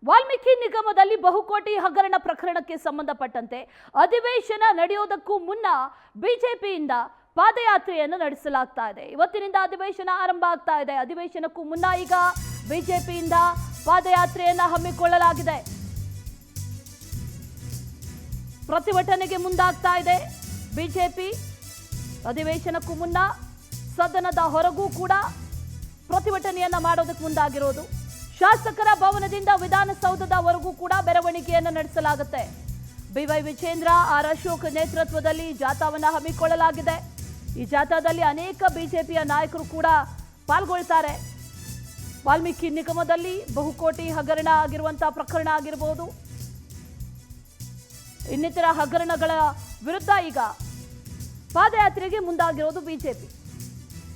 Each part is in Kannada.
ವಾಲ್ಮೀಕಿ ನಿಗಮದಲ್ಲಿ ಬಹುಕೋಟಿ ಹಗರಣ ಪ್ರಕರಣಕ್ಕೆ ಸಂಬಂಧಪಟ್ಟಂತೆ ಅಧಿವೇಶನ ನಡೆಯೋದಕ್ಕೂ ಮುನ್ನ ಬಿಜೆಪಿಯಿಂದ ಪಾದಯಾತ್ರೆಯನ್ನು ನಡೆಸಲಾಗ್ತಾ ಇದೆ. ಇವತ್ತಿನಿಂದ ಅಧಿವೇಶನ ಆರಂಭ ಆಗ್ತಾ ಇದೆ. ಅಧಿವೇಶನಕ್ಕೂ ಮುನ್ನ ಈಗ ಬಿಜೆಪಿಯಿಂದ ಪಾದಯಾತ್ರೆಯನ್ನು ಹಮ್ಮಿಕೊಳ್ಳಲಾಗಿದೆ. ಪ್ರತಿಭಟನೆಗೆ ಮುಂದಾಗ್ತಾ ಇದೆ ಬಿಜೆಪಿ. ಅಧಿವೇಶನಕ್ಕೂ ಮುನ್ನ ಸದನದ ಹೊರಗೂ ಕೂಡ ಪ್ರತಿಭಟನೆಯನ್ನ ಮಾಡೋದಕ್ಕೆ ಮುಂದಾಗಿರೋದು. ಶಾಸಕರ ಭವನದಿಂದ ವಿಧಾನಸೌಧದವರೆಗೂ ಕೂಡ ಮೆರವಣಿಗೆಯನ್ನು ನಡೆಸಲಾಗುತ್ತೆ. ಬಿವೈ ವಿಜೇಂದ್ರ, ಆರ್ ಅಶೋಕ್ ನೇತೃತ್ವದಲ್ಲಿ ಜಾಥಾವನ್ನು ಹಮ್ಮಿಕೊಳ್ಳಲಾಗಿದೆ. ಈ ಜಾಥಾದಲ್ಲಿ ಅನೇಕ ಬಿಜೆಪಿಯ ನಾಯಕರು ಕೂಡ ಪಾಲ್ಗೊಳ್ತಾರೆ. ವಾಲ್ಮೀಕಿ ನಿಗಮದಲ್ಲಿ ಬಹುಕೋಟಿ ಹಗರಣ ಆಗಿರುವಂತಹ ಪ್ರಕರಣ ಆಗಿರಬಹುದು, ಇನ್ನಿತರ ಹಗರಣಗಳ ವಿರುದ್ಧ ಈಗ ಪಾದಯಾತ್ರೆಗೆ ಮುಂದಾಗಿರೋದು ಬಿಜೆಪಿ.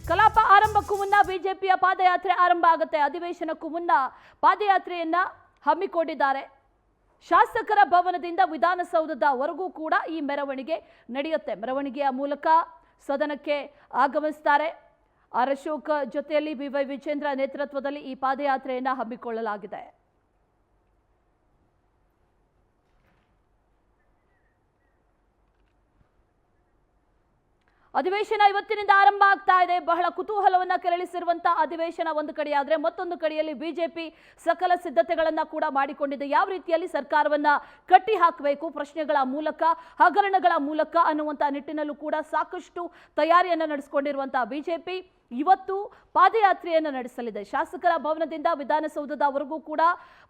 ಕಲಾಪ ಆರಂಭಕ್ಕೂ ಮುನ್ನ ಬಿಜೆಪಿಯ ಪಾದಯಾತ್ರೆ ಆರಂಭ ಆಗುತ್ತೆ. ಅಧಿವೇಶನಕ್ಕೂ ಮುನ್ನ ಪಾದಯಾತ್ರೆಯನ್ನ ಹಮ್ಮಿಕೊಂಡಿದ್ದಾರೆ. ಶಾಸಕರ ಭವನದಿಂದ ವಿಧಾನಸೌಧದವರೆಗೂ ಕೂಡ ಈ ಮೆರವಣಿಗೆ ನಡೆಯುತ್ತೆ. ಮೆರವಣಿಗೆಯ ಮೂಲಕ ಸದನಕ್ಕೆ ಆಗಮಿಸ್ತಾರೆ. ಆರ್ ಅಶೋಕ್ ಜೊತೆಯಲ್ಲಿ ಬಿವೈ ವಿಜೇಂದ್ರ ನೇತೃತ್ವದಲ್ಲಿ ಈ ಪಾದಯಾತ್ರೆಯನ್ನ ಹಮ್ಮಿಕೊಳ್ಳಲಾಗಿದೆ. ಅಧಿವೇಶನ ಇವತ್ತಿನಿಂದ ಆರಂಭ ಆಗ್ತಾ ಇದೆ. ಬಹಳ ಕುತೂಹಲವನ್ನ ಕೆರಳಿಸಿರುವಂತಹ ಅಧಿವೇಶನ ಒಂದು ಕಡೆಯಾದ್ರೆ, ಮತ್ತೊಂದು ಕಡೆಯಲ್ಲಿ ಬಿಜೆಪಿ ಸಕಲ ಸಿದ್ಧತೆಗಳನ್ನ ಕೂಡ ಮಾಡಿಕೊಂಡಿದೆ. ಯಾವ ರೀತಿಯಲ್ಲಿ ಸರ್ಕಾರವನ್ನ ಕಟ್ಟಿ ಹಾಕಬೇಕು, ಪ್ರಶ್ನೆಗಳ ಮೂಲಕ, ಹಗರಣಗಳ ಮೂಲಕ ಅನ್ನುವಂತಹ ನಿಟ್ಟಿನಲ್ಲೂ ಕೂಡ ಸಾಕಷ್ಟು ತಯಾರಿಯನ್ನ ನಡೆಸಿಕೊಂಡಿರುವಂತಹ ಬಿಜೆಪಿ ಇವತ್ತು ಪಾದಯಾತ್ರೆಯನ್ನು ನಡೆಸಲಿದೆ. ಶಾಸಕರ ಭವನದಿಂದ ವಿಧಾನಸೌಧದವರೆಗೂ ಕೂಡ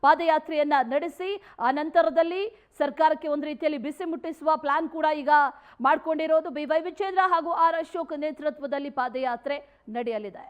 ಪಾದಯಾತ್ರೆಯನ್ನ ನಡೆಸಿ ಆ ನಂತರದಲ್ಲಿ ಸರ್ಕಾರಕ್ಕೆ ಒಂದು ರೀತಿಯಲ್ಲಿ ಬಿಸಿ ಮುಟ್ಟಿಸುವ ಪ್ಲಾನ್ ಕೂಡ ಈಗ ಮಾಡಿಕೊಂಡಿರೋದು. ಬಿವೈ ವಿಜೇಂದ್ರ ಹಾಗೂ ಆರ್ ಅಶೋಕ್ ನೇತೃತ್ವದಲ್ಲಿ ಪಾದಯಾತ್ರೆ ನಡೆಯಲಿದೆ.